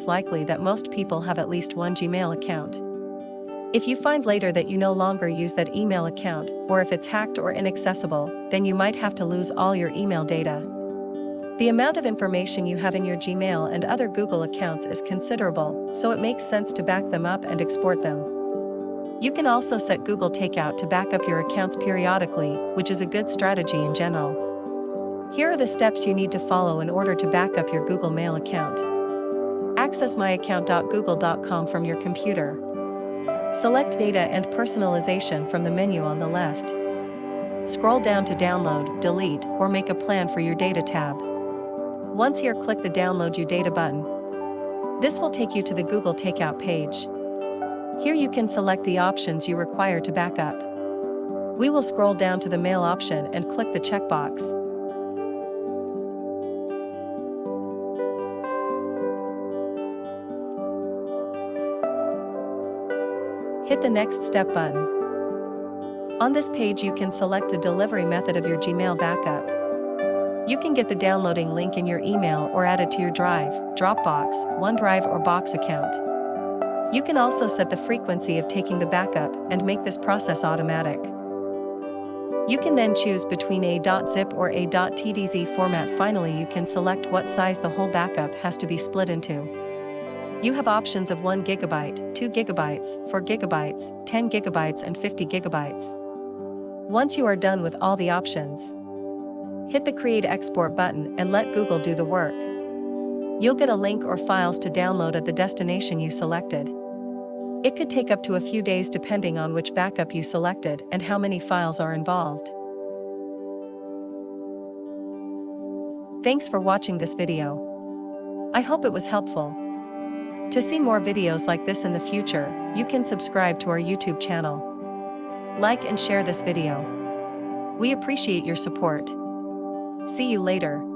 it's likely that most people have at least one Gmail account. If you find later that you no longer use that email account, or if it's hacked or inaccessible, then you might have to lose all your email data. The amount of information you have in your Gmail and other Google accounts is considerable, so it makes sense to back them up and export them. You can also set Google Takeout to back up your accounts periodically, which is a good strategy in general. Here are the steps you need to follow in order to back up your Google Mail account. Access myaccount.google.com from your computer. Select Data and Personalization from the menu on the left. Scroll down to Download, Delete, or Make a Plan for Your Data tab. Once here, click the Download Your Data button. This will take you to the Google Takeout page. Here you can select the options you require to back up. We will scroll down to the Mail option and click the checkbox. Hit the Next Step button. On this page you can select the delivery method of your Gmail backup. You can get the downloading link in your email or add it to your Drive, Dropbox, OneDrive or Box account. You can also set the frequency of taking the backup and make this process automatic. You can then choose between a .zip or a .tdz format. Finally, you can select what size the whole backup has to be split into. You have options of 1 GB, 2 GB, 4 GB, 10 GB and 50 GB. Once you are done with all the options, hit the Create Export button and let Google do the work. You'll get a link or files to download at the destination you selected. It could take up to a few days depending on which backup you selected and how many files are involved. Thanks for watching this video. I hope it was helpful. To see more videos like this in the future, you can subscribe to our YouTube channel. Like and share this video. We appreciate your support. See you later.